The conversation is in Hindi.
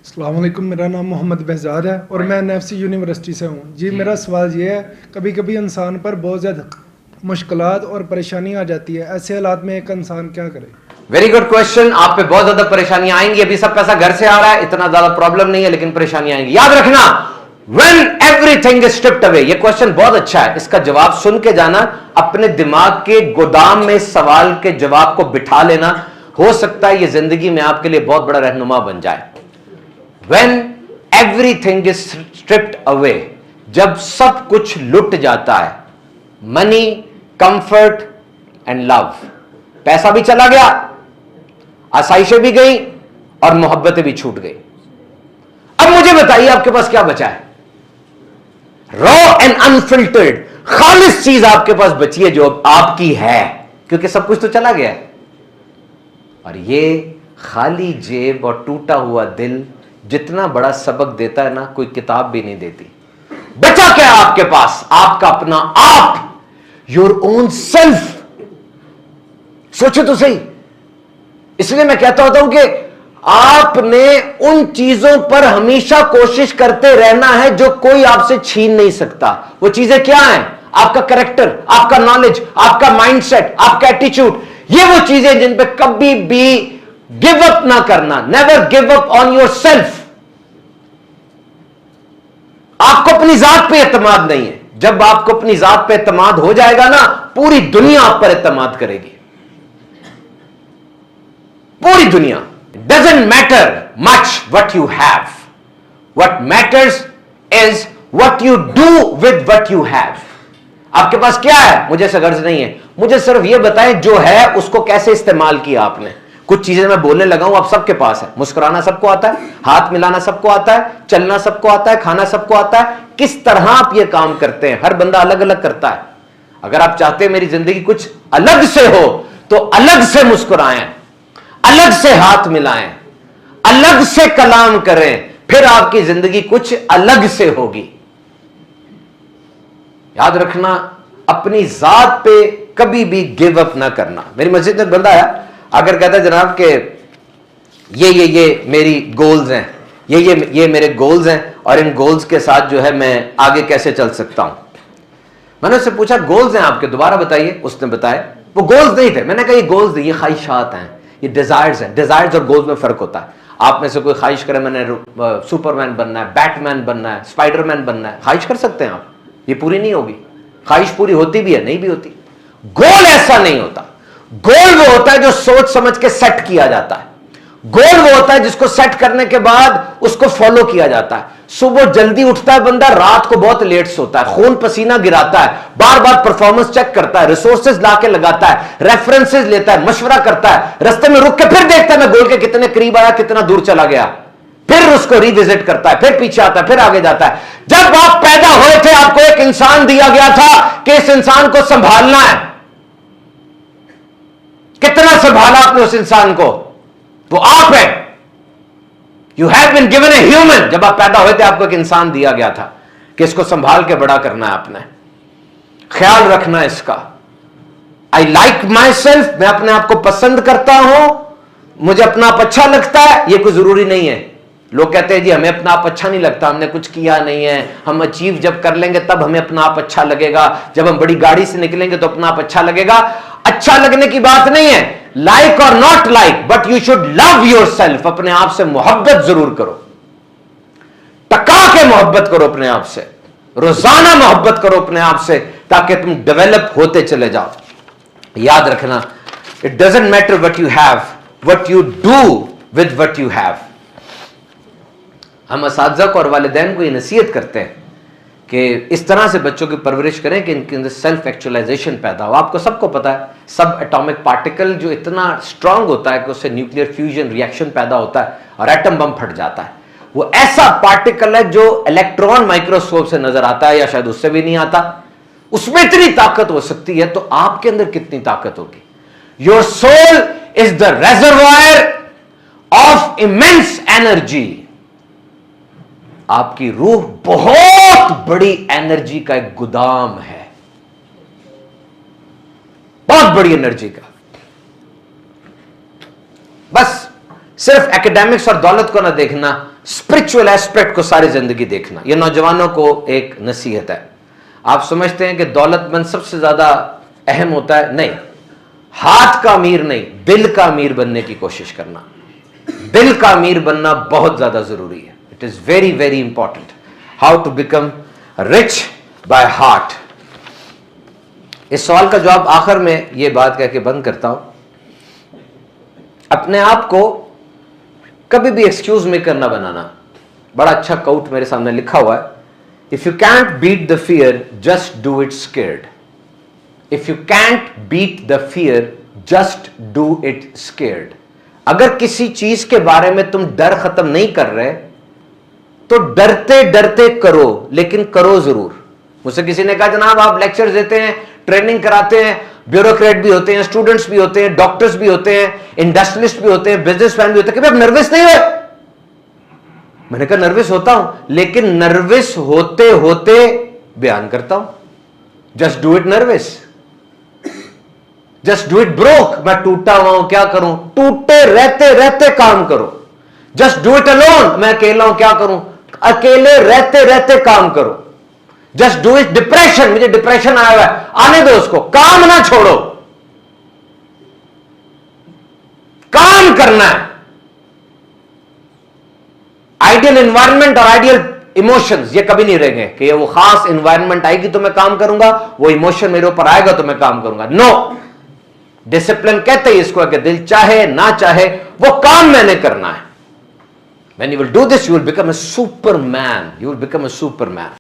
अस्सलाम वालेकुम, मेरा नाम मोहम्मद बेहजाद है और मैं एनएफसी यूनिवर्सिटी से हूँ जी। मेरा सवाल ये है, कभी कभी इंसान पर बहुत ज़्यादा मुश्किलात और परेशानी आ जाती है, ऐसे हालात में एक इंसान क्या करे? Very good question. आप पे बहुत ज्यादा परेशानियां आएंगी। अभी सब पैसा घर से आ रहा है, इतना ज्यादा प्रॉब्लम नहीं है, लेकिन परेशानियां आएंगी। याद रखना, when everything is stripped away, ये क्वेश्चन बहुत अच्छा है, इसका जवाब सुन के जाना, अपने दिमाग के गोदाम में सवाल के जवाब को बिठा लेना। हो सकता है ये जिंदगी में आपके लिए बहुत बड़ा रहनुमा बन जाए। When everything is stripped away, जब सब कुछ लुट जाता है, मनी, कंफर्ट एंड लव, पैसा भी चला गया, आसाइशें भी गई और मोहब्बतें भी छूट गई। अब मुझे बताइए आपके पास क्या बचा है? रॉ एंड अनफिल्टर्ड, खालिस चीज आपके पास बची है जो आपकी है, क्योंकि सब कुछ तो चला गया है। और ये खाली जेब और टूटा हुआ दिल जितना बड़ा सबक देता है ना, कोई किताब भी नहीं देती। बचा क्या है आपके पास? आपका अपना आप, योर ओन सेल्फ। सोचो तो सही। इसलिए मैं कहता होता हूं कि आपने उन चीजों पर हमेशा कोशिश करते रहना है जो कोई आपसे छीन नहीं सकता। वो चीजें क्या हैं? आपका कैरेक्टर, आपका नॉलेज, आपका माइंडसेट, आपका एटीट्यूड। ये वो चीजें जिन पे कभी भी गिव अप ना करना। Never give up on your self. आपको अपनी जात पे एतमाद नहीं है। जब आपको अपनी जात पे एतमाद हो जाएगा ना, पूरी दुनिया आप पर एतमाद करेगी, पूरी दुनिया। Doesn't matter much what you have, what matters is what you do with what you have. आपके पास क्या है मुझे से गर्ज नहीं है, मुझे सिर्फ यह बताएं जो है उसको कैसे इस्तेमाल किया आपने। कुछ चीजें मैं बोलने लगा हूं, आप सबके पास है। मुस्कुराना सबको आता है, हाथ मिलाना सबको आता है, चलना सबको आता है, खाना सबको आता है। किस तरह आप ये काम करते हैं, हर बंदा अलग अलग करता है। अगर आप चाहते हैं मेरी जिंदगी कुछ अलग से हो, तो अलग से मुस्कुराएं, अलग से हाथ मिलाएं, अलग से कलाम करें, फिर आपकी जिंदगी कुछ अलग से होगी। याद रखना, अपनी जात पे कभी भी गिव अप ना करना। मेरी मस्जिद में बंदा आया, अगर कहता है जनाब के ये मेरी गोल्स हैं, ये मेरे गोल्स हैं और इन गोल्स के साथ जो है मैं आगे कैसे चल सकता हूं। मैंने उससे पूछा गोल्स हैं आपके, दोबारा बताइए। उसने बताया वो गोल्स नहीं थे। मैंने कहा ये गोल्स नहीं, ये ख्वाहिशात हैं, ये डिजायर्स हैं। डिजायर्स और गोल्स में फर्क होता है। आप में से कोई ख्वाहिश करे मैंने सुपरमैन बनना है, बैटमैन बनना है, स्पाइडरमैन बनना है, ख्वाहिश कर सकते हैं आप, ये पूरी नहीं होगी। ख्वाहिश पूरी होती भी है, नहीं भी होती। गोल ऐसा नहीं होता। गोल वो होता है जो सोच समझ के सेट किया जाता है। गोल वो होता है जिसको सेट करने के बाद उसको फॉलो किया जाता है। सुबह जल्दी उठता है बंदा, रात को बहुत लेट सोता है, खून पसीना गिराता है, बार बार परफॉर्मेंस चेक करता है, रिसोर्सेज लाके लगाता है, रेफरेंसेस लेता है, मशवरा करता है, रास्ते में रुक के फिर देखता है मैं गोल के कितने करीब आया, कितना दूर चला गया, फिर उसको रिविजिट करता है, फिर पीछे आता है, फिर आगे जाता है। जब आप पैदा हुए थे आपको एक इंसान दिया गया था कि इस इंसान को संभालना है। कितना संभाला आपने उस इंसान को? वो आप है। You have been given a human. जब आप पैदा हुए थे आपको एक इंसान दिया गया था कि इसको संभाल के बड़ा करना है आपने, ख्याल रखना है इसका। आई लाइक माई सेल्फ, मैं अपने आप को पसंद करता हूं, मुझे अपना आप अच्छा लगता है, यह कोई जरूरी नहीं है। लोग कहते हैं जी हमें अपना आप अच्छा नहीं लगता, हमने कुछ किया नहीं है, हम अचीव जब कर लेंगे तब हमें अपना आप अच्छा लगेगा, जब हम बड़ी गाड़ी से निकलेंगे तो अपना आप अच्छा लगेगा। अच्छा लगने की बात नहीं है, लाइक और not like, but you should love your self. अपने आप से मोहब्बत जरूर करो, टका के मोहब्बत करो अपने आप से, रोजाना मोहब्बत करो अपने आप से, ताकि तुम डेवलप होते चले जाओ। याद रखना, it doesn't matter what you have, what you do with what you have. हम असातिज़ा को और वालिदैन को ये नसीहत करते हैं कि इस तरह से बच्चों की परवरिश करें कि इनके अंदर सेल्फ एक्चुअलाइजेशन पैदा हो। आपको सबको पता है सब एटॉमिक पार्टिकल जो इतना स्ट्रांग होता है कि उससे न्यूक्लियर फ्यूजन रिएक्शन पैदा होता है और एटम बम फट जाता है। वो ऐसा पार्टिकल है जो इलेक्ट्रॉन माइक्रोस्कोप से नजर आता है या शायद उससे भी नहीं आता। उसमें इतनी ताकत हो सकती है, तो आपके अंदर कितनी ताकत होगी? Your soul is the reservoir of immense energy. आपकी रूह बहुत बड़ी एनर्जी का एक गोदाम है, बहुत बड़ी एनर्जी का। बस सिर्फ एकेडमिक्स और दौलत को ना देखना, स्पिरिचुअल एस्पेक्ट को सारी जिंदगी देखना। यह नौजवानों को एक नसीहत है। आप समझते हैं कि दौलतमंद सबसे ज्यादा अहम होता है, नहीं। हाथ का अमीर नहीं, दिल का अमीर बनने की कोशिश करना। दिल का अमीर बनना बहुत ज्यादा जरूरी है। It is very very important. How to become rich by heart. इस सवाल का जवाब आखिर में यह बात कह के बंद करता हूं, अपने आप को कभी भी एक्सक्यूज मेकर ना बनाना। बड़ा अच्छा कोट मेरे सामने लिखा हुआ है, if you can't beat the fear just do it scared. If you can't beat the fear just do it scared. अगर किसी चीज के बारे में तुम डर खत्म नहीं कर रहे तो डरते डरते करो, लेकिन करो जरूर। मुझसे किसी ने कहा जनाब आप लेक्चर देते हैं, ट्रेनिंग कराते हैं, ब्यूरोक्रेट भी होते हैं, स्टूडेंट्स भी होते हैं, डॉक्टर्स भी होते हैं, इंडस्ट्रियलिस्ट भी होते हैं, बिजनेसमैन भी होते हैं, कभी आप नर्वस नहीं हुए? मैंने कहा नर्वस होता हूं, लेकिन नर्वस होते होते बयान करता हूं। Just do it nervous, just do it broke. मैं टूटा हुआ हूं, क्या करूं? टूटे रहते रहते काम करो। जस्ट डू इट अलोन, मैं अकेला हूं, क्या करूं? अकेले रहते रहते काम करो। जस्ट डू इट डिप्रेशन, मुझे डिप्रेशन आया हुआ है, आने दो उसको, काम ना छोड़ो, काम करना है। आइडियल एनवायरनमेंट और आइडियल इमोशंस ये कभी नहीं रहेंगे कि ये वो खास एनवायरनमेंट आएगी तो मैं काम करूंगा, वो इमोशन मेरे ऊपर आएगा तो मैं काम करूंगा। नो, डिसिप्लिन कहते ही इसको कि दिल चाहे ना चाहे वो काम मैंने करना है। When you will do this, you will become a superman. You will become a superman.